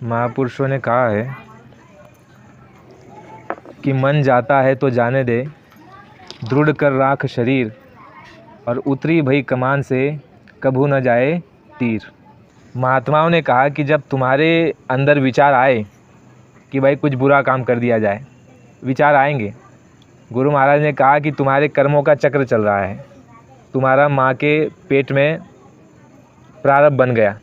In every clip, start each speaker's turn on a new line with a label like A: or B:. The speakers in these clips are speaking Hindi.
A: महापुरुषों ने कहा है कि मन जाता है तो जाने दे, दृढ़ कर राख शरीर, और उतरी भई कमान से कभू न जाए तीर। महात्माओं ने कहा कि जब तुम्हारे अंदर विचार आए कि भाई कुछ बुरा काम कर दिया जाए, विचार आएंगे। गुरु महाराज ने कहा कि तुम्हारे कर्मों का चक्र चल रहा है, तुम्हारा माँ के पेट में प्रारब्ध बन गया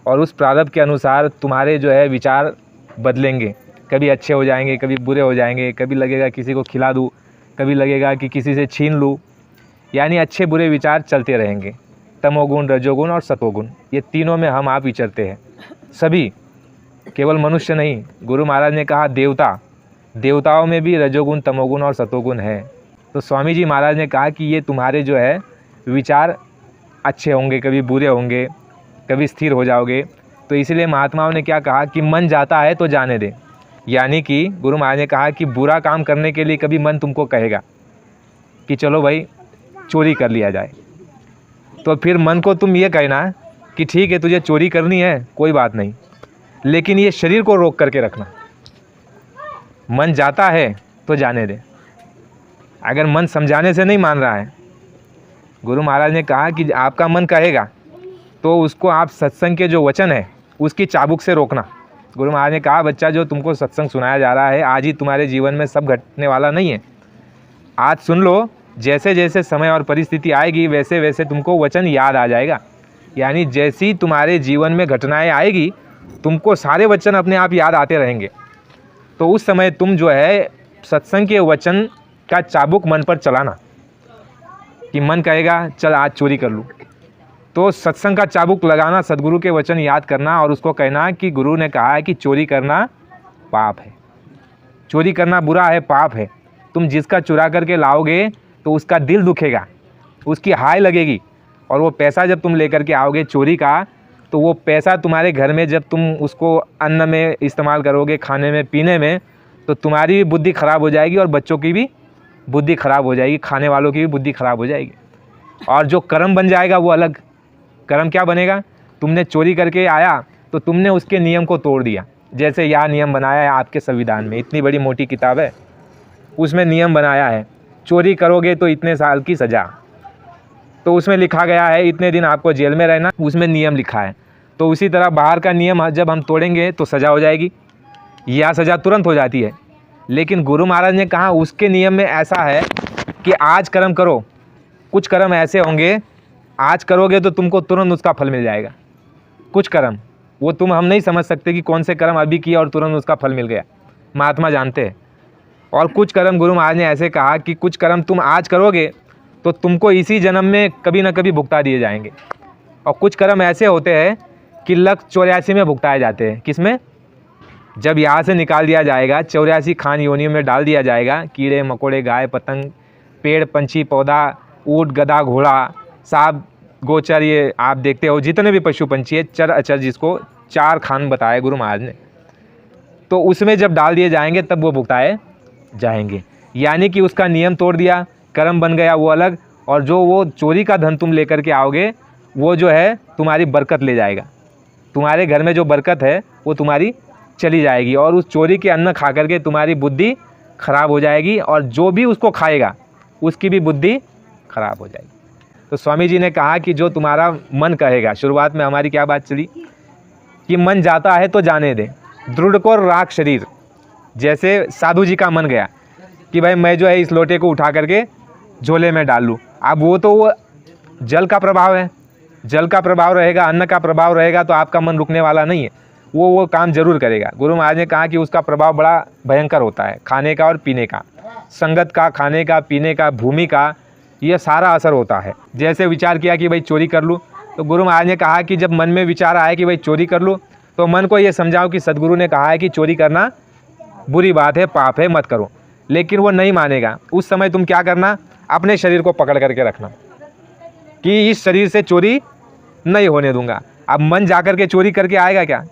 A: और उस प्रारब्ध के अनुसार तुम्हारे जो है विचार बदलेंगे। कभी अच्छे हो जाएंगे, कभी बुरे हो जाएंगे, कभी लगेगा किसी को खिला दूँ, कभी लगेगा कि किसी से छीन लूँ, यानी अच्छे बुरे विचार चलते रहेंगे। तमोगुण, रजोगुण और सतोगुण, ये तीनों में हम आप विचरते हैं सभी, केवल मनुष्य नहीं। गुरु महाराज ने कहा देवताओं में भी रजोगुण, तमोगुण और सतोगुण है। तो स्वामी जी महाराज ने कहा कि ये तुम्हारे जो है विचार अच्छे होंगे, कभी बुरे होंगे, कभी स्थिर हो जाओगे। तो इसलिए महात्माओं ने क्या कहा कि मन जाता है तो जाने दे, यानी कि गुरु महाराज ने कहा कि बुरा काम करने के लिए कभी मन तुमको कहेगा कि चलो भाई चोरी कर लिया जाए, तो फिर मन को तुम ये कहना कि ठीक है तुझे चोरी करनी है, कोई बात नहीं, लेकिन ये शरीर को रोक करके रखना। मन जाता है तो जाने दे। अगर मन समझाने से नहीं मान रहा है, गुरु महाराज ने कहा कि आपका मन कहेगा तो उसको आप सत्संग के जो वचन है उसकी चाबुक से रोकना। गुरु महाराज ने कहा बच्चा, जो तुमको सत्संग सुनाया जा रहा है आज ही तुम्हारे जीवन में सब घटने वाला नहीं है। आज सुन लो, जैसे जैसे समय और परिस्थिति आएगी वैसे वैसे तुमको वचन याद आ जाएगा। यानी जैसी तुम्हारे जीवन में घटनाएं आएगी तुमको सारे वचन अपने आप याद आते रहेंगे। तो उस समय तुम जो है सत्संग के वचन का चाबुक मन पर चलाना कि मन कहेगा चल आज चोरी कर लूँ, तो सत्संग का चाबुक लगाना, सदगुरु के वचन याद करना और उसको कहना कि गुरु ने कहा है कि चोरी करना पाप है, चोरी करना बुरा है, पाप है। तुम जिसका चुरा करके लाओगे तो उसका दिल दुखेगा, उसकी हाय लगेगी, और वो पैसा जब तुम लेकर के आओगे चोरी का, तो वो पैसा तुम्हारे घर में जब तुम उसको अन्न में इस्तेमाल करोगे, खाने में, पीने में, तो तुम्हारी भी बुद्धि ख़राब हो जाएगी और बच्चों की भी बुद्धि ख़राब हो जाएगी, खाने वालों की भी बुद्धि ख़राब हो जाएगी। और जो कर्म बन जाएगा वो अलग। कर्म क्या बनेगा? तुमने चोरी करके आया तो तुमने उसके नियम को तोड़ दिया। जैसे यह नियम बनाया है आपके संविधान में, इतनी बड़ी मोटी किताब है, उसमें नियम बनाया है चोरी करोगे तो इतने साल की सज़ा, तो उसमें लिखा गया है इतने दिन आपको जेल में रहना, उसमें नियम लिखा है। तो उसी तरह बाहर का नियम जब हम तोड़ेंगे तो सज़ा हो जाएगी, यह सज़ा तुरंत हो जाती है। लेकिन गुरु महाराज ने कहा उसके नियम में ऐसा है कि आज कर्म करो, कुछ कर्म ऐसे होंगे आज करोगे तो तुमको तुरंत उसका फल मिल जाएगा। कुछ कर्म वो तुम हम नहीं समझ सकते कि कौन से कर्म अभी किया और तुरंत उसका फल मिल गया, महात्मा जानते हैं। और कुछ कर्म गुरु महाराज ने ऐसे कहा कि कुछ कर्म तुम आज करोगे तो तुमको इसी जन्म में कभी ना कभी भुगता दिए जाएंगे। और कुछ कर्म ऐसे होते हैं कि लक 84 में भुगताए जाते हैं। किसमें? जब यहाँ से निकाल दिया जाएगा 84 खान योनियों में डाल दिया जाएगा। कीड़े मकोड़े, गाय पतंग, पेड़ पंछी पौधा, ऊँट गधा घोड़ा, सांप गोचर, ये आप देखते हो जितने भी पशु पंछी है, चर अचर, जिसको 4 खान बताया गुरु महाराज ने, तो उसमें जब डाल दिए जाएंगे तब वो भुगताए जाएंगे। यानी कि उसका नियम तोड़ दिया, कर्म बन गया वो अलग, और जो वो चोरी का धन तुम लेकर के आओगे वो जो है तुम्हारी बरकत ले जाएगा। तुम्हारे घर में जो बरकत है वो तुम्हारी चली जाएगी, और उस चोरी के अन्न खा करके तुम्हारी बुद्धि खराब हो जाएगी, और जो भी उसको खाएगा उसकी भी बुद्धि खराब हो जाएगी। तो स्वामी जी ने कहा कि जो तुम्हारा मन कहेगा, शुरुआत में हमारी क्या बात चली कि मन जाता है तो जाने दे, दृढ़ को राख शरीर। जैसे साधु जी का मन गया कि भाई मैं जो है इस लोटे को उठा करके झोले में डाल लूँ। अब वो जल का प्रभाव है, जल का प्रभाव रहेगा, अन्न का प्रभाव रहेगा, तो आपका मन रुकने वाला नहीं है, वो काम जरूर करेगा। गुरु महाराज ने कहा कि उसका प्रभाव बड़ा भयंकर होता है, खाने का और पीने का, संगत का, खाने का, पीने का, भूमि का, ये सारा असर होता है। जैसे विचार किया कि भाई चोरी कर लूँ, तो गुरु महाराज ने कहा कि जब मन में विचार आए कि भाई चोरी कर लूँ, तो मन को ये समझाओ कि सदगुरु ने कहा है कि चोरी करना बुरी बात है, पाप है, मत करो। लेकिन वो नहीं मानेगा। उस समय तुम क्या करना, अपने शरीर को पकड़ करके रखना कि इस शरीर से चोरी नहीं होने दूंगा। अब मन जा कर के चोरी करके आएगा क्या?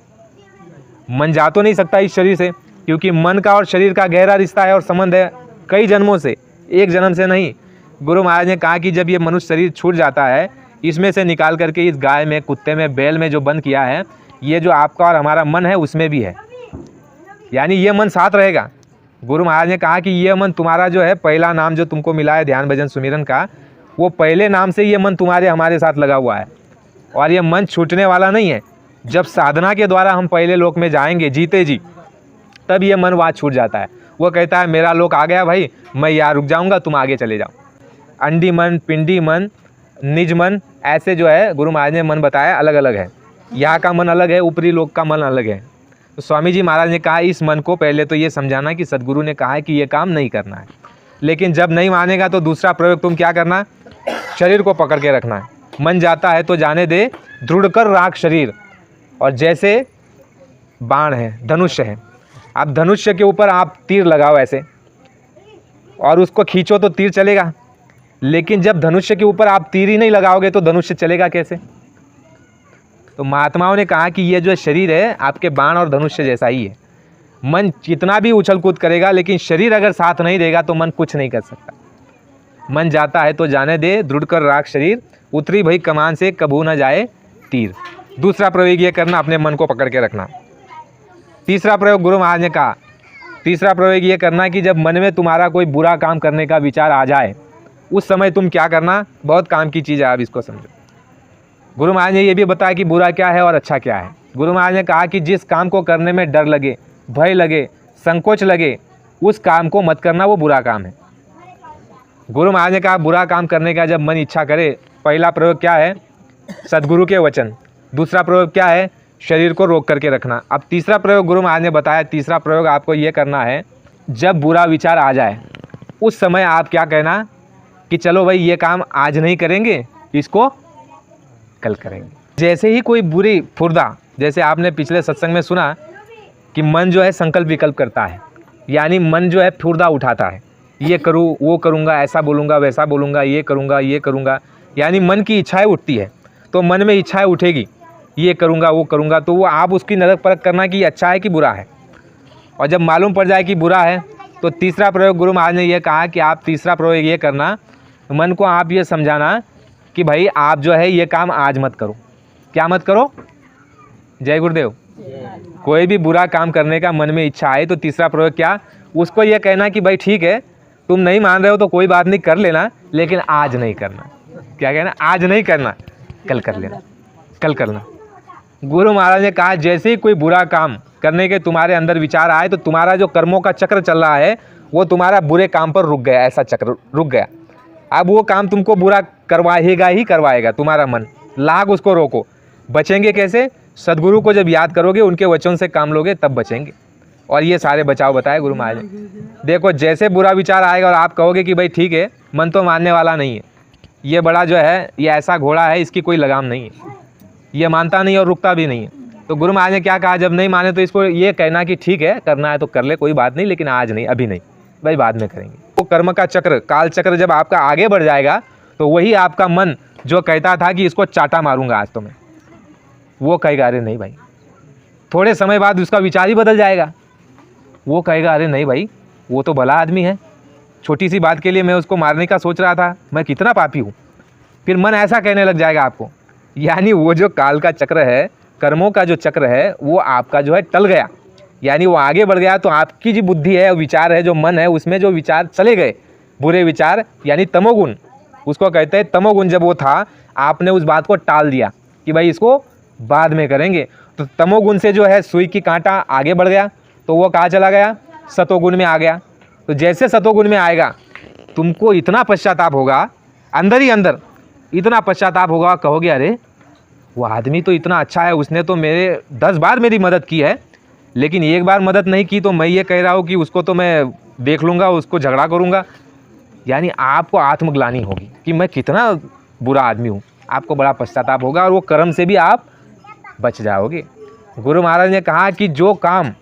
A: मन जा तो नहीं सकता इस शरीर से, क्योंकि मन का और शरीर का गहरा रिश्ता है और संबंध है कई जन्मों से, एक जन्म से नहीं। गुरु महाराज ने कहा कि जब ये मनुष्य शरीर छूट जाता है, इसमें से निकाल करके इस गाय में, कुत्ते में, बैल में जो बंद किया है, ये जो आपका और हमारा मन है उसमें भी है, यानी ये मन साथ रहेगा। गुरु महाराज ने कहा कि ये मन तुम्हारा जो है पहला नाम जो तुमको मिला है ध्यान भजन सुमिरन का, वो पहले नाम से ये मन तुम्हारे हमारे साथ लगा हुआ है और ये मन छूटने वाला नहीं है। जब साधना के द्वारा हम पहले लोक में जाएंगे जीते जी, तब ये मन वहाँ छूट जाता है। वो कहता है मेरा लोक आ गया भाई, मैं यहाँ रुक जाऊँगा, तुम आगे चले जाओ। अंडी मन, पिंडी मन, निज मन, ऐसे जो है गुरु महाराज ने मन बताया अलग अलग है। यहाँ का मन अलग है, ऊपरी लोक का मन अलग है। तो स्वामी जी महाराज ने कहा इस मन को पहले तो ये समझाना कि सदगुरु ने कहा है कि ये काम नहीं करना है, लेकिन जब नहीं मानेगा तो दूसरा प्रयोग तुम क्या करना, शरीर को पकड़ के रखना है। मन जाता है तो जाने दे, दृढ़ कर राख शरीर। और जैसे बाण है, धनुष्य है, आप धनुष्य के ऊपर आप तीर लगाओ ऐसे और उसको खींचो तो तीर चलेगा, लेकिन जब धनुष्य के ऊपर आप तीर ही नहीं लगाओगे तो धनुष्य चलेगा कैसे। तो महात्माओं ने कहा कि ये जो शरीर है आपके बाण और धनुष्य जैसा ही है। मन कितना भी उछल कूद करेगा, लेकिन शरीर अगर साथ नहीं देगा तो मन कुछ नहीं कर सकता। मन जाता है तो जाने दे, दृढ़ कर राख शरीर, उतरी भई कमान से कबू न जाए तीर। दूसरा प्रयोग ये करना, अपने मन को पकड़ के रखना। तीसरा प्रयोग गुरु महाराज ने कहा, तीसरा प्रयोग ये करना कि जब मन में तुम्हारा कोई बुरा काम करने का विचार आ जाए, उस समय तुम क्या करना, बहुत काम की चीज़ है, आप इसको समझो। गुरु महाराज ने ये भी बताया कि बुरा क्या है और अच्छा क्या है। गुरु महाराज ने कहा कि जिस काम को करने में डर लगे, भय लगे, संकोच लगे, उस काम को मत करना, वो बुरा काम है। गुरु महाराज ने कहा बुरा काम करने का जब मन इच्छा करे, पहला प्रयोग क्या है, सदगुरु के वचन। दूसरा प्रयोग क्या है, शरीर को रोक करके रखना। अब तीसरा प्रयोग गुरु महाराज ने बताया, तीसरा प्रयोग आपको ये करना है, जब बुरा विचार आ जाए उस समय आप क्या कहना कि चलो भाई ये काम आज नहीं करेंगे, इसको कल करेंगे। जैसे ही कोई बुरी फुर्दा, जैसे आपने पिछले सत्संग में सुना कि मन जो है संकल्प विकल्प करता है, यानी मन जो है फुर्दा उठाता है, ये करूँ, वो करूँगा, ऐसा बोलूँगा, वैसा बोलूँगा, ये करूँगा, ये करूँगा, यानी मन की इच्छाएं उठती है। तो मन में इच्छाएं उठेगी, ये करूँगा, वो करूँगा, तो वो आप उसकी नरक परख करना कि अच्छा है कि बुरा है। और जब मालूम पड़ जाए कि बुरा है, तो तीसरा प्रयोग गुरु महाराज ने यह कहा कि आप तीसरा प्रयोग ये करना, मन को आप ये समझाना कि भाई आप जो है ये काम आज मत करो। क्या मत करो? जय गुरुदेव। कोई भी बुरा काम करने का मन में इच्छा आए तो तीसरा प्रयोग क्या, उसको ये कहना कि भाई ठीक है, तुम नहीं मान रहे हो तो कोई बात नहीं, कर लेना, लेकिन आज नहीं करना। क्या कहना? आज नहीं करना, कल कर लेना, कल करना। गुरु महाराज ने कहा जैसे ही कोई बुरा काम करने के तुम्हारे अंदर विचार आए तो तुम्हारा जो कर्मों का चक्र चल रहा है वो तुम्हारा बुरे काम पर रुक गया, ऐसा चक्र रुक गया। अब वो काम तुमको बुरा करवाएगा ही करवाएगा तुम्हारा मन, लाग उसको रोको। बचेंगे कैसे? सदगुरु को जब याद करोगे, उनके वचन से काम लोगे, तब बचेंगे। और ये सारे बचाव बताए गुरु महाराज ने। देखो जैसे बुरा विचार आएगा और आप कहोगे कि भाई ठीक है, मन तो मानने वाला नहीं है, ये बड़ा जो है ये ऐसा घोड़ा है, इसकी कोई लगाम नहीं है, ये मानता नहीं और रुकता भी नहीं है। तो गुरु महाराज ने क्या कहा, जब नहीं माने तो इसको ये कहना कि ठीक है, करना है तो कर ले, कोई बात नहीं, लेकिन आज नहीं, अभी नहीं, भाई बाद में करेंगे। वो कर्म का चक्र, काल चक्र जब आपका आगे बढ़ जाएगा तो वही आपका मन जो कहता था कि इसको चाटा मारूंगा आज तो मैं, वो कहेगा अरे नहीं भाई, थोड़े समय बाद उसका विचार ही बदल जाएगा। वो कहेगा अरे नहीं भाई, वो तो भला आदमी है, छोटी सी बात के लिए मैं उसको मारने का सोच रहा था, मैं कितना पापी हूँ। फिर मन ऐसा कहने लग जाएगा आपको। यानी वो जो काल का चक्र है, कर्मों का जो चक्र है, वो आपका जो है टल गया, यानी वो आगे बढ़ गया। तो आपकी जो बुद्धि है, विचार है, जो मन है, उसमें जो विचार चले गए, बुरे विचार, यानी तमोगुण, उसको कहते हैं तमोगुण। जब वो था, आपने उस बात को टाल दिया कि भाई इसको बाद में करेंगे, तो तमोगुण से जो है सुई की कांटा आगे बढ़ गया, तो वो कहाँ चला गया? सतोगुण में आ गया। तो जैसे सतोगुण में आएगा, तुमको इतना पश्चाताप होगा, अंदर ही अंदर इतना पश्चाताप होगा, कहोगे अरे वो आदमी तो इतना अच्छा है, उसने तो मेरे 10 बार मेरी मदद की है, लेकिन एक बार मदद नहीं की तो मैं ये कह रहा हूँ कि उसको तो मैं देख लूँगा, उसको झगड़ा करूँगा। यानी आपको आत्मग्लानि होगी कि मैं कितना बुरा आदमी हूँ, आपको बड़ा पश्चाताप होगा और वो कर्म से भी आप बच जाओगे। गुरु महाराज ने कहा कि जो काम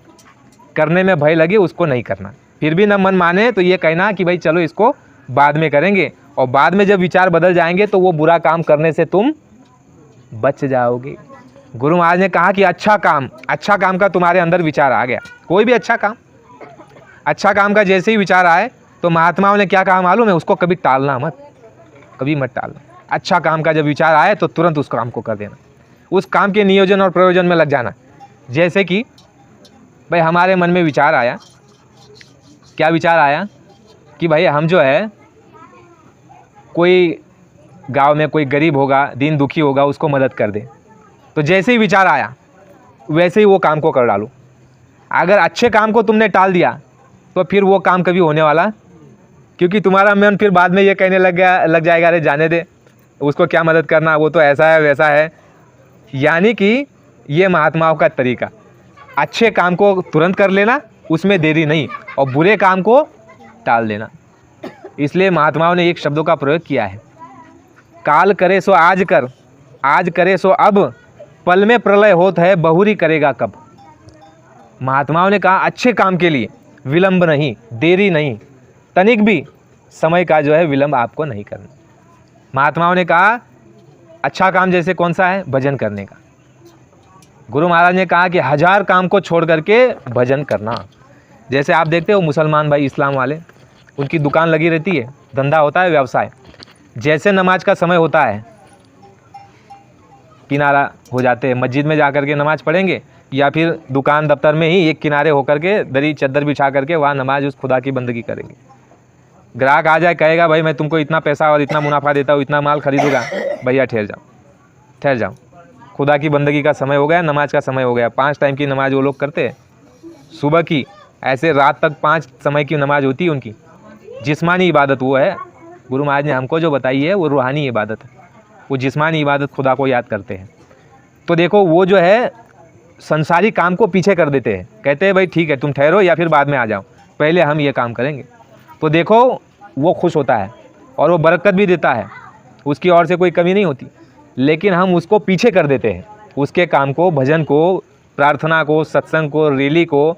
A: करने में भय लगे उसको नहीं करना, फिर भी न मन माने तो ये कहना कि भाई चलो इसको बाद में करेंगे, और बाद में जब विचार बदल जाएंगे तो वो बुरा काम करने से तुम बच जाओगे। गुरु महाराज ने कहा कि अच्छा काम का तुम्हारे अंदर विचार आ गया, कोई भी अच्छा काम का जैसे ही विचार आए तो महात्माओं ने क्या कहा मालूम है? उसको कभी टालना मत, कभी मत टालना। अच्छा काम का जब विचार आए तो तुरंत उस काम को कर देना, उस काम के नियोजन और प्रयोजन में लग जाना। जैसे कि भाई हमारे मन में विचार आया, क्या विचार आया कि भाई हम जो है कोई गांव में कोई गरीब होगा, दीन दुखी होगा, उसको मदद कर दे। तो जैसे ही विचार आया वैसे ही वो काम को कर डालो। अगर अच्छे काम को तुमने टाल दिया तो फिर वो काम कभी होने वाला, क्योंकि तुम्हारा मन फिर बाद में ये कहने लग जाएगा अरे जाने दे, उसको क्या मदद करना, वो तो ऐसा है वैसा है। यानी कि ये महात्माओं का तरीका, अच्छे काम को तुरंत कर लेना, उसमें देरी नहीं, और बुरे काम को टाल देना। इसलिए महात्माओं ने एक शब्दों का प्रयोग किया है, काल करे सो आज कर, आज करे सो अब, पल में प्रलय होत है, बहुरी करेगा कब। महात्माओं ने कहा अच्छे काम के लिए विलंब नहीं, देरी नहीं, तनिक भी समय का जो है विलंब आपको नहीं करना। महात्माओं ने कहा अच्छा काम जैसे कौन सा है, भजन करने का। गुरु महाराज ने कहा कि 1000 काम को छोड़ करके भजन करना। जैसे आप देखते हो मुसलमान भाई, इस्लाम वाले, उनकी दुकान लगी रहती है, धंधा होता है, व्यवसाय। जैसे नमाज का समय होता है किनारा हो जाते हैं, मस्जिद में जा कर के नमाज पढ़ेंगे, या फिर दुकान दफ्तर में ही एक किनारे होकर के दरी चद्दर बिछा करके वहाँ नमाज उस खुदा की बंदगी करेंगे। ग्राहक आ जाए, कहेगा भाई मैं तुमको इतना पैसा और इतना मुनाफा देता हूँ, इतना माल खरीदूंगा, भैया ठहर जाओ, ठहर जाओ, खुदा की बंदगी का समय हो गया, नमाज का समय हो गया। 5 टाइम की नमाज वो लोग करते हैं, सुबह की, ऐसे रात तक 5 समय की नमाज होती है उनकी। जिस्मानी इबादत वो है, गुरु महाराज ने हमको जो बताई है वो रूहानी इबादत है, वो जिस्मानी इबादत खुदा को याद करते हैं। तो देखो वो जो है संसारी काम को पीछे कर देते हैं, कहते हैं भाई ठीक है तुम ठहरो या फिर बाद में आ जाओ, पहले हम ये काम करेंगे। तो देखो वो खुश होता है और वो बरकत भी देता है, उसकी ओर से कोई कमी नहीं होती, लेकिन हम उसको पीछे कर देते हैं, उसके काम को, भजन को, प्रार्थना को, सत्संग को, रैली को,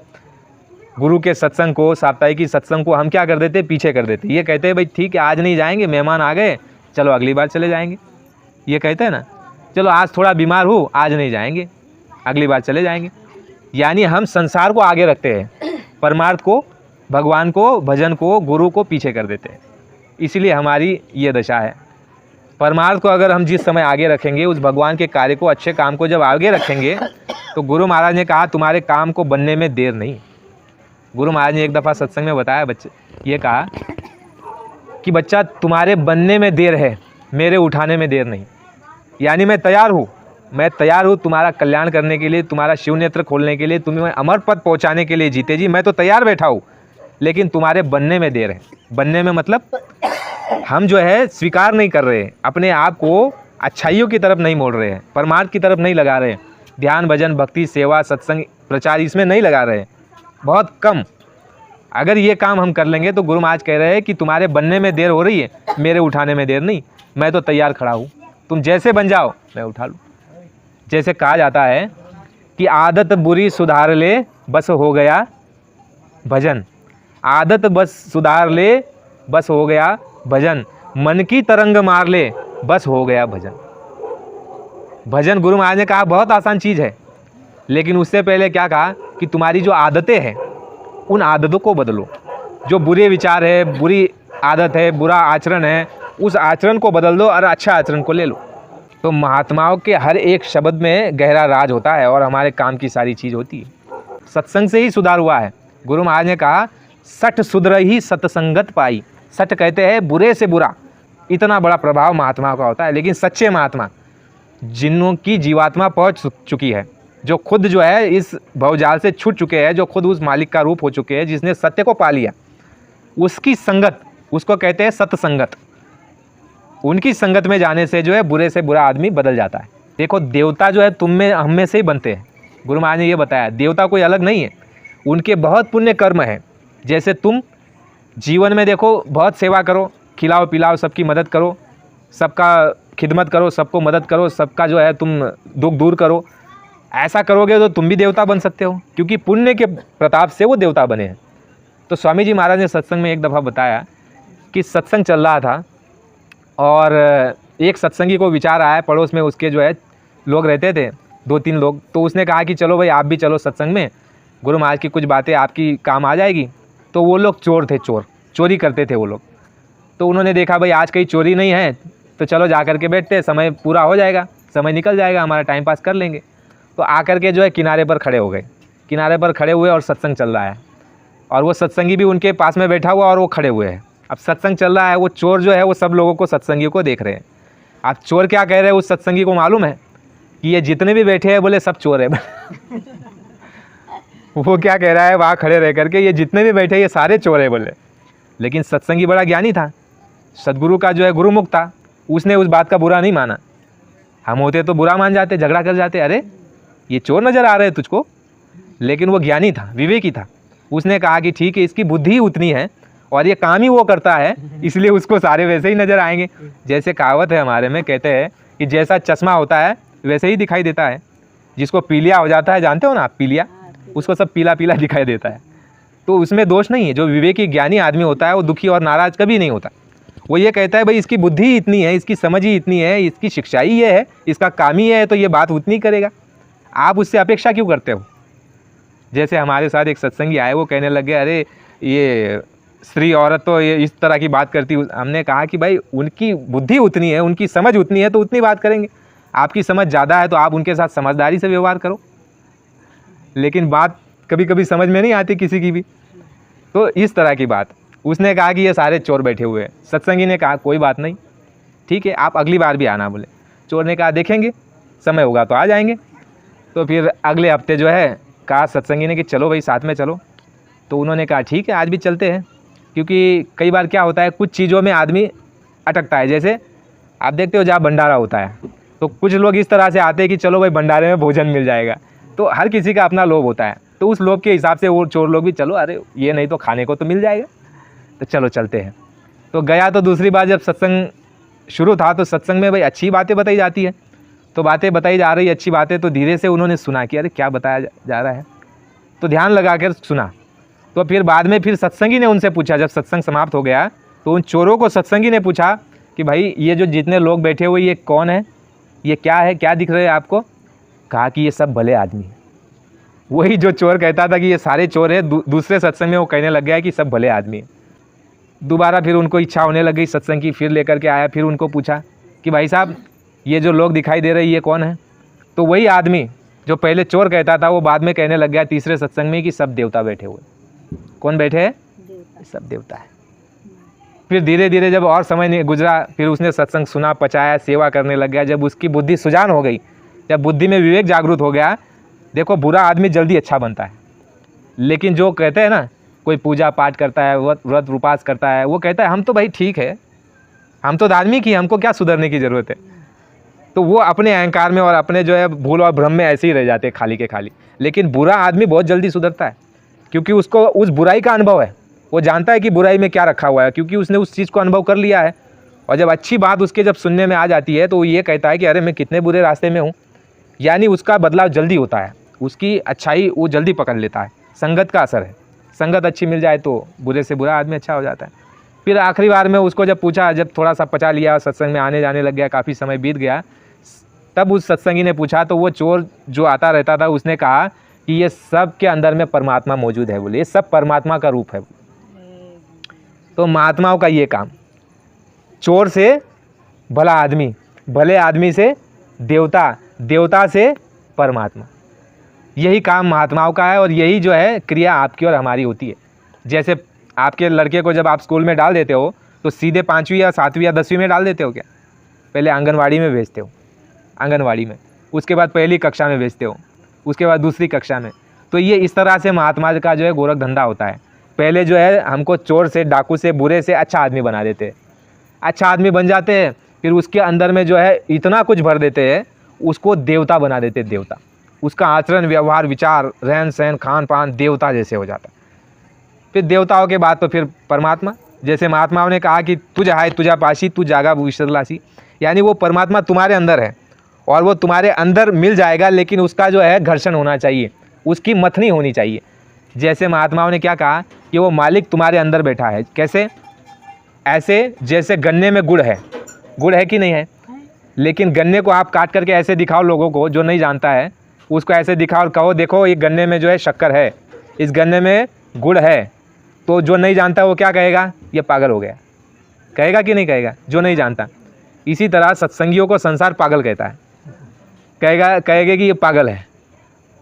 A: गुरु के सत्संग को, साप्ताहिक की सत्संग को हम क्या कर देते हैं, पीछे कर देते हैं। ये कहते हैं भाई ठीक है आज नहीं जाएंगे, मेहमान आ गए, चलो अगली बार चले जाएंगे। ये कहते हैं ना, चलो आज थोड़ा बीमार हूँ, आज नहीं जाएंगे, अगली बार चले जाएंगे। यानी हम संसार को आगे रखते हैं, परमार्थ को, भगवान को, भजन को, गुरु को पीछे कर देते हैं। इसीलिए हमारी ये दशा है। परमार्थ को अगर हम जिस समय आगे रखेंगे, उस भगवान के कार्य को, अच्छे काम को जब आगे रखेंगे, तो गुरु महाराज ने कहा तुम्हारे काम को बनने में देर नहीं। गुरु महाराज ने एक दफ़ा सत्संग में बताया, बच्चे ये कहा कि बच्चा तुम्हारे बनने में देर है, मेरे उठाने में देर नहीं। यानी मैं तैयार हूँ तुम्हारा कल्याण करने के लिए, तुम्हारा शिव नेत्र खोलने के लिए, तुम्हें अमर पद पहुँचाने के लिए। जीते जी मैं तो तैयार बैठा हूँ, लेकिन तुम्हारे बनने में देर है। बनने में मतलब हम जो है स्वीकार नहीं कर रहे हैं, अपने आप को अच्छाइयों की तरफ नहीं मोड़ रहे हैं, परमार्थ की तरफ नहीं लगा रहे हैं, ध्यान भजन भक्ति सेवा सत्संग प्रचार इसमें नहीं लगा रहे हैं, बहुत कम। अगर ये काम हम कर लेंगे तो गुरु महाराज कह रहे हैं कि तुम्हारे बनने में देर हो रही है, मेरे उठाने में देर नहीं, मैं तो तैयार खड़ा हूँ, तुम जैसे बन जाओ मैं उठा लूँ। जैसे कहा जाता है कि आदत बुरी सुधार ले बस हो गया भजन, आदत बस सुधार ले बस हो गया भजन, मन की तरंग मार ले बस हो गया भजन। भजन गुरु महाराज ने कहा बहुत आसान चीज़ है, लेकिन उससे पहले क्या कहा कि तुम्हारी जो आदतें हैं उन आदतों को बदलो। जो बुरे विचार है, बुरी आदत है, बुरा आचरण है, उस आचरण को बदल दो और अच्छा आचरण को ले लो। तो महात्माओं के हर एक शब्द में गहरा राज होता है और हमारे काम की सारी चीज़ होती है। सत्संग से ही सुधार हुआ है। गुरु महाराज ने कहा सठ सुधर ही सत्संगत पाई। सठ कहते हैं बुरे से बुरा, इतना बड़ा प्रभाव महात्माओं का होता है। लेकिन सच्चे महात्मा जिन्हों की जीवात्मा पहुंच चुकी है, जो खुद जो है इस भवजाल से छूट चुके हैं, जो खुद उस मालिक का रूप हो चुके हैं, जिसने सत्य को पा लिया, उसकी संगत, उसको कहते हैं सत्संगत। उनकी संगत में जाने से जो है बुरे से बुरा आदमी बदल जाता है। देखो देवता जो है तुम में हम में से ही बनते हैं। गुरु महाराज ने ये बताया देवता कोई अलग नहीं है, उनके बहुत पुण्य कर्म है। जैसे तुम जीवन में देखो बहुत सेवा करो, खिलाओ पिलाओ, सबकी मदद करो, सबका खिदमत करो, सबको मदद करो, सबका जो है तुम दुख दूर करो, ऐसा करोगे तो तुम भी देवता बन सकते हो, क्योंकि पुण्य के प्रताप से वो देवता बने हैं। तो स्वामी जी महाराज ने सत्संग में एक दफ़ा बताया कि सत्संग चल रहा था और एक सत्संगी को विचार आया, पड़ोस में उसके जो है लोग रहते थे 2-3 लोग, तो उसने कहा कि चलो भाई आप भी चलो सत्संग में, गुरु महाराज की कुछ बातें आपकी काम आ जाएगी। तो वो लोग चोर थे, चोरी करते थे वो लोग। तो उन्होंने देखा भाई आज कहीं चोरी नहीं है, तो चलो जा कर के बैठते, समय पूरा हो जाएगा, समय निकल जाएगा, हमारा टाइम पास कर लेंगे। तो आकर के जो है किनारे पर खड़े हो गए, किनारे पर खड़े हुए और सत्संग चल रहा है, और वो सत्संगी भी उनके पास में बैठा हुआ और वो खड़े हुए हैं। अब सत्संग चल रहा है, वो चोर जो है वो सब लोगों को, सत्संगी को देख रहे हैं। अब चोर क्या कह रहे हैं उस सत्संगी को मालूम है कि ये जितने भी बैठे हैं बोले सब चोर है। वो क्या कह रहा है वहाँ खड़े रह करके, ये जितने भी बैठे ये सारे चोर है बोले। लेकिन सत्संगी बड़ा ज्ञानी था, सदगुरु का जो है गुरुमुख था, उसने उस बात का बुरा नहीं माना। हम होते तो बुरा मान जाते, झगड़ा कर जाते, अरे ये चोर नज़र आ रहे हैं तुझको। लेकिन वो ज्ञानी था, विवेकी था। उसने कहा कि ठीक है, इसकी बुद्धि ही उतनी है और ये काम ही वो करता है, इसलिए उसको सारे वैसे ही नज़र आएंगे। जैसे कहावत है हमारे में, कहते हैं कि जैसा चश्मा होता है वैसे ही दिखाई देता है। जिसको पीलिया हो जाता है, जानते हो ना आप, पीलिया, उसको सब पीला पीला दिखाई देता है। तो उसमें दोष नहीं है। जो विवेकी ज्ञानी आदमी होता है वो दुखी और नाराज़ कभी नहीं होता। वो ये कहता है भाई इसकी बुद्धि ही इतनी है, इसकी समझ ही इतनी है, इसकी शिक्षा ही ये है, इसका काम ही है, तो ये बात उतनी करेगा। आप उससे अपेक्षा क्यों करते हो? जैसे हमारे साथ एक सत्संगी आए, वो कहने लगे अरे ये स्त्री औरत तो ये इस तरह की बात करती। हमने कहा कि भाई उनकी बुद्धि उतनी है, उनकी समझ उतनी है, तो उतनी बात करेंगे। आपकी समझ ज़्यादा है तो आप उनके साथ समझदारी से व्यवहार करो। लेकिन बात कभी कभी समझ में नहीं आती किसी की भी। तो इस तरह की बात, उसने कहा कि ये सारे चोर बैठे हुए हैं। सत्संगी ने कहा कोई बात नहीं, ठीक है, आप अगली बार भी आना बोले। चोर ने कहा देखेंगे, समय होगा तो आ जाएंगे। तो फिर अगले हफ्ते जो है कहा सत्संगी ने कि चलो भाई साथ में चलो। तो उन्होंने कहा ठीक है आज भी चलते हैं। क्योंकि कई बार क्या होता है, कुछ चीज़ों में आदमी अटकता है। जैसे आप देखते हो जहाँ भंडारा होता है, तो कुछ लोग इस तरह से आते हैं कि चलो भाई भंडारे में भोजन मिल जाएगा। तो हर किसी का अपना लोभ होता है, तो उस लोभ के हिसाब से वो चोर लोग भी चलो, अरे ये नहीं तो खाने को तो मिल जाएगा, तो चलो चलते हैं। तो गया। तो दूसरी बार जब सत्संग शुरू था, तो सत्संग में भाई अच्छी बातें बताई जाती है, तो बातें बताई जा रही अच्छी बातें। तो धीरे से उन्होंने सुना कि अरे क्या बताया जा रहा है, तो ध्यान लगा कर सुना। तो फिर बाद में फिर सत्संगी ने उनसे पूछा, जब सत्संग समाप्त हो गया तो उन चोरों को सत्संगी ने पूछा कि भाई ये जो जितने लोग बैठे हुए ये कौन है, ये क्या है, क्या दिख रहे हैं आपको? कहा कि ये सब भले आदमी हैं। वही जो चोर कहता था कि ये सारे चोर है, दूसरे सत्संग में वो कहने लग गया कि सब भले आदमी हैं। दोबारा फिर उनको इच्छा होने लग गई सत्संग की, फिर लेकर के आया। फिर उनको पूछा कि भाई साहब ये जो लोग दिखाई दे रहे हैं ये कौन है? तो वही आदमी जो पहले चोर कहता था वो बाद में कहने लग गया तीसरे सत्संग में कि सब देवता बैठे हुए। कौन बैठे हैं? सब देवता है। फिर धीरे धीरे जब और समय नहीं गुजरा, फिर उसने सत्संग सुना, पचाया, सेवा करने लग गया। जब उसकी बुद्धि सुजान हो गई, जब बुद्धि में विवेक जागृत हो गया, देखो बुरा आदमी जल्दी अच्छा बनता है। लेकिन जो कहते हैं ना, कोई पूजा पाठ करता है, व्रत उपास करता है, वो कहता है हम तो भाई ठीक है, हम तो धार्मिक ही, हमको क्या सुधरने की ज़रूरत है। तो वो अपने अहंकार में और अपने जो है भूल और भ्रम में ऐसे ही रह जाते हैं, खाली के खाली। लेकिन बुरा आदमी बहुत जल्दी सुधरता है, क्योंकि उसको उस बुराई का अनुभव है। वो जानता है कि बुराई में क्या रखा हुआ है, क्योंकि उसने उस चीज़ को अनुभव कर लिया है। और जब अच्छी बात उसके जब सुनने में आ जाती है तो वो ये कहता है कि अरे मैं कितने बुरे रास्ते में हूँ। यानी उसका बदलाव जल्दी होता है, उसकी अच्छाई वो जल्दी पकड़ लेता है। संगत का असर है, संगत अच्छी मिल जाए तो बुरे से बुरा आदमी अच्छा हो जाता है। फिर आखिरी बार में उसको जब पूछा, जब थोड़ा सा पचा लिया, सत्संग में आने जाने लग गया, काफ़ी समय बीत गया, तब उस सत्संगी ने पूछा, तो वो चोर जो आता रहता था उसने कहा कि ये सब के अंदर में परमात्मा मौजूद है बोले, ये सब परमात्मा का रूप है। तो महात्माओं का ये काम, चोर से भला आदमी, भले आदमी से देवता, देवता से परमात्मा, यही काम महात्माओं का है। और यही जो है क्रिया आपकी और हमारी होती है। जैसे आपके लड़के को जब आप स्कूल में डाल देते हो तो सीधे 5वीं या 7वीं या 10वीं में डाल देते हो क्या? पहले आंगनवाड़ी में भेजते हो, आंगनवाड़ी में, उसके बाद पहली कक्षा में भेजते हो, उसके बाद दूसरी कक्षा में। तो ये इस तरह से महात्मा का जो है गोरख धंधा होता है। पहले जो है हमको चोर से, डाकू से, बुरे से अच्छा आदमी बना देते हैं, अच्छा आदमी बन जाते हैं। फिर उसके अंदर में जो है इतना कुछ भर देते हैं, उसको देवता बना देते हैं, देवता। उसका आचरण, व्यवहार, विचार, रहन सहन, खान पान देवता जैसे हो जाता है। फिर देवताओं के बाद तो फिर परमात्मा। जैसे महात्माओं ने कहा कि तुझ हाय तुझा पाशी, तू जागा विसरलासी, यानी वो परमात्मा तुम्हारे अंदर है और वो तुम्हारे अंदर मिल जाएगा, लेकिन उसका जो है घर्षण होना चाहिए, उसकी मथनी होनी चाहिए। जैसे महात्माओं ने क्या कहा कि वो मालिक तुम्हारे अंदर बैठा है। कैसे? ऐसे जैसे गन्ने में गुड़ है, गुड़ है कि नहीं है? लेकिन गन्ने को आप काट करके ऐसे दिखाओ लोगों को, जो नहीं जानता है उसको ऐसे दिखाओ और कहो देखो ये गन्ने में जो है शक्कर है, इस गन्ने में गुड़ है, तो जो नहीं जानता वो क्या कहेगा? ये पागल हो गया, कहेगा कि नहीं कहेगा? जो नहीं जानता। इसी तरह सत्संगियों को संसार पागल कहता है, कहेगा कि ये पागल है,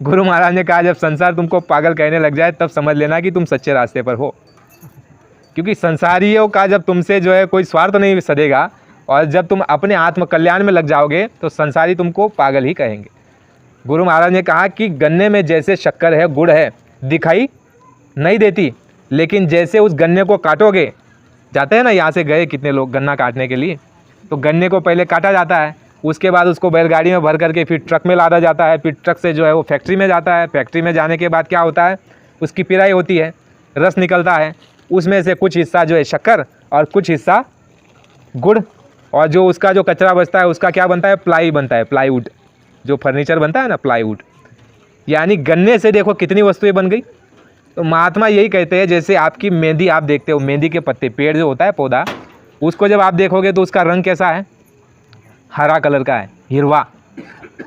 A: गुरु महाराज ने कहा जब संसार तुमको पागल कहने लग जाए तब समझ लेना कि तुम सच्चे रास्ते पर हो, क्योंकि संसारियों का जब तुमसे जो है कोई स्वार्थ नहीं सधेगा और जब तुम अपने आत्म कल्याण में लग जाओगे तो संसारी तुमको पागल ही कहेंगे। गुरु महाराज ने कहा कि गन्ने में जैसे शक्कर है, गुड़ है, दिखाई नहीं देती, लेकिन जैसे उस गन्ने को काटोगे, जाते हैं ना यहाँ से गए कितने लोग गन्ना काटने के लिए, तो गन्ने को पहले काटा जाता है, उसके बाद उसको बैलगाड़ी में भर करके फिर ट्रक में लादा जाता है, फिर ट्रक से जो है वो फैक्ट्री में जाता है, फैक्ट्री में जाने के बाद क्या होता है, उसकी पिराई होती है, रस निकलता है, उसमें से कुछ हिस्सा जो है शक्कर और कुछ हिस्सा गुड़, और जो उसका जो कचरा बचता है उसका क्या बनता है, प्लाई बनता है, प्लाईवुड, जो फर्नीचर बनता है ना, प्लाईवुड। यानी गन्ने से देखो कितनी वस्तुएं बन गई। तो महात्मा यही कहते हैं, जैसे आपकी मेहंदी आप देखते हो, मेहंदी के पत्ते, पेड़ जो होता है पौधा, उसको जब आप देखोगे तो उसका रंग कैसा है, हरा कलर का है, हिरवा।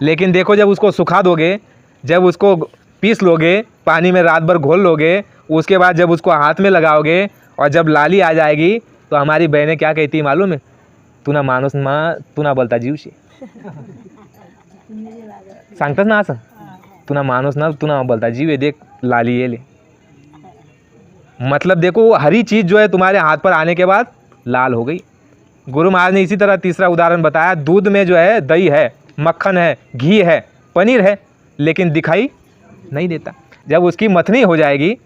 A: लेकिन देखो जब उसको सुखा दोगे, जब उसको पीस लोगे, पानी में रात भर घोल लोगे, उसके बाद जब उसको हाथ में लगाओगे और जब लाली आ जाएगी, तो हमारी बहनें क्या कहती है मालूम है, तू ना माणूस माँ, तू ना बोलता जीवशी, सांगतच ना असं, तू ना माणूस ना, तू ना बोलता जीव, ये देख लाली ये ले। मतलब देखो हरी चीज़ जो है तुम्हारे हाथ पर आने के बाद लाल हो गई। गुरु महाराज ने इसी तरह तीसरा उदाहरण बताया, दूध में जो है दही है, मक्खन है, घी है, पनीर है, लेकिन दिखाई नहीं देता। जब उसकी मथनी हो जाएगी,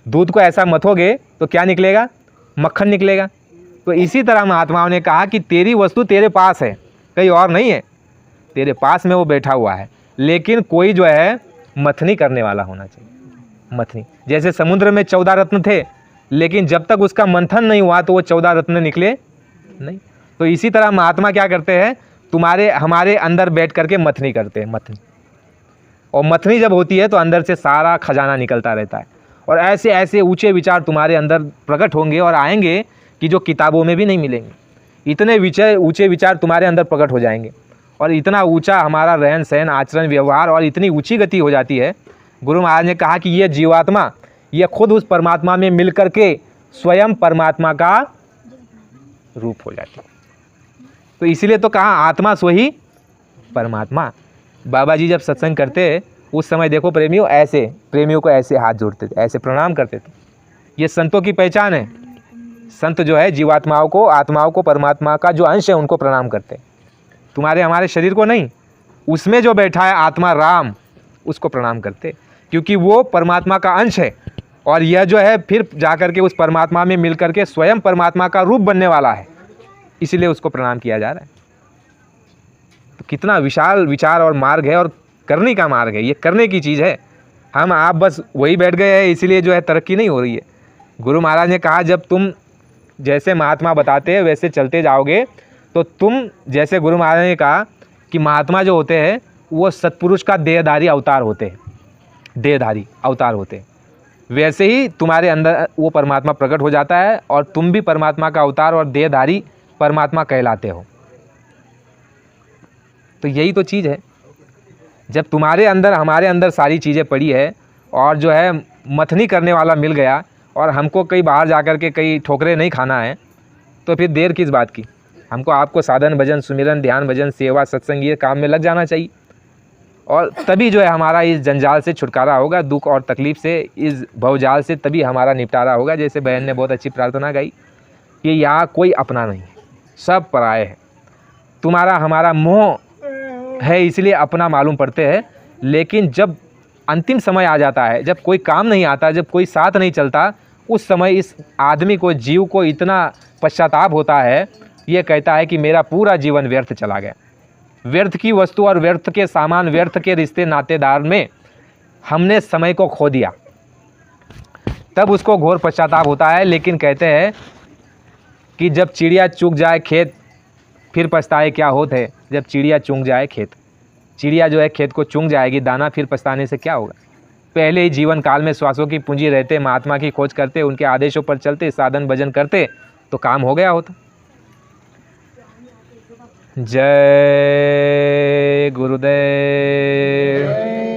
A: दूध को ऐसा मथोगे तो क्या निकलेगा, मक्खन निकलेगा। तो इसी तरह महात्माओं ने कहा कि तेरी वस्तु तेरे पास है, कहीं और नहीं है, तेरे पास में वो बैठा हुआ है, लेकिन कोई जो है मथनी करने वाला होना चाहिए। मथनी जैसे समुद्र में 14 रत्न थे, लेकिन जब तक उसका मंथन नहीं हुआ तो वो 14 रत्न निकले नहीं। तो इसी तरह महात्मा क्या करते हैं, तुम्हारे हमारे अंदर बैठ करके मथनी करते हैं, मथनी। और मथनी जब होती है तो अंदर से सारा खजाना निकलता रहता है, और ऐसे ऐसे ऊंचे विचार तुम्हारे अंदर प्रकट होंगे और आएंगे कि जो किताबों में भी नहीं मिलेंगे। इतने ऊंचे विचार तुम्हारे अंदर प्रकट हो जाएंगे, और इतना ऊंचा हमारा रहन सहन, आचरण, व्यवहार, और इतनी ऊंची गति हो जाती है। गुरु महाराज ने कहा कि ये जीवात्मा, ये खुद उस परमात्मा में मिल करके स्वयं परमात्मा का रूप हो जाती है। तो इसलिए तो कहा आत्मा स्वही परमात्मा। बाबा जी जब सत्संग करते उस समय देखो प्रेमियों को ऐसे हाथ जोड़ते थे, ऐसे प्रणाम करते थे। ये संतों की पहचान है। संत जो है जीवात्माओं को, आत्माओं को, परमात्मा का जो अंश है उनको प्रणाम करते हैं, तुम्हारे हमारे शरीर को नहीं। उसमें जो बैठा है आत्मा राम, उसको प्रणाम करते, क्योंकि वो परमात्मा का अंश है, और यह जो है फिर जाकर के उस परमात्मा में मिल करके स्वयं परमात्मा का रूप बनने वाला है, इसीलिए उसको प्रणाम किया जा रहा है। तो कितना विशाल विचार और मार्ग है, और करने का मार्ग है, ये करने की चीज़ है। हम आप बस वही बैठ गए हैं, इसीलिए जो है तरक्की नहीं हो रही है। गुरु महाराज ने कहा जब तुम जैसे महात्मा बताते हैं वैसे चलते जाओगे, तो तुम जैसे गुरु महाराज ने कहा कि महात्मा जो होते हैं वो सत्पुरुष का देहधारी अवतार होते हैं, देहधारी अवतार होते हैं, वैसे ही तुम्हारे अंदर वो परमात्मा प्रकट हो जाता है, और तुम भी परमात्मा का अवतार और देहधारी परमात्मा कहलाते हो। तो यही तो चीज़ है, जब तुम्हारे अंदर हमारे अंदर सारी चीज़ें पड़ी है, और जो है मथनी करने वाला मिल गया, और हमको कहीं बाहर जाकर के कहीं ठोकरे नहीं खाना है, तो फिर देर किस बात की। हमको आपको साधन भजन, सुमिरन, ध्यान भजन, सेवा, सत्संग, ये काम में लग जाना चाहिए, और तभी जो है हमारा इस जंजाल से छुटकारा होगा, दुख और तकलीफ़ से, इस भवजाल से तभी हमारा निपटारा होगा। जैसे बहन ने बहुत अच्छी प्रार्थना गाई कि यहाँ कोई अपना नहीं है, सब पराये हैं। तुम्हारा हमारा मोह है, इसलिए अपना मालूम पड़ते हैं, लेकिन जब अंतिम समय आ जाता है, जब कोई काम नहीं आता, जब कोई साथ नहीं चलता, उस समय इस आदमी को, जीव को इतना पश्चाताप होता है, ये कहता है कि मेरा पूरा जीवन व्यर्थ चला गया। व्यर्थ की वस्तु और व्यर्थ के सामान, व्यर्थ के रिश्ते नातेदार में हमने समय को खो दिया, तब उसको घोर पश्चाताप होता है। लेकिन कहते हैं कि जब चिड़िया चुग जाए खेत, फिर पछताए क्या होत है। जब चिड़िया चुग जाए खेत, चिड़िया जो है खेत को चुग जाएगी दाना, फिर पछताने से क्या होगा। पहले ही जीवन काल में श्वासों की पूंजी रहते, महात्मा की खोज करते, उनके आदेशों पर चलते, साधन भजन करते, तो काम हो गया होता। जय गुरुदेव।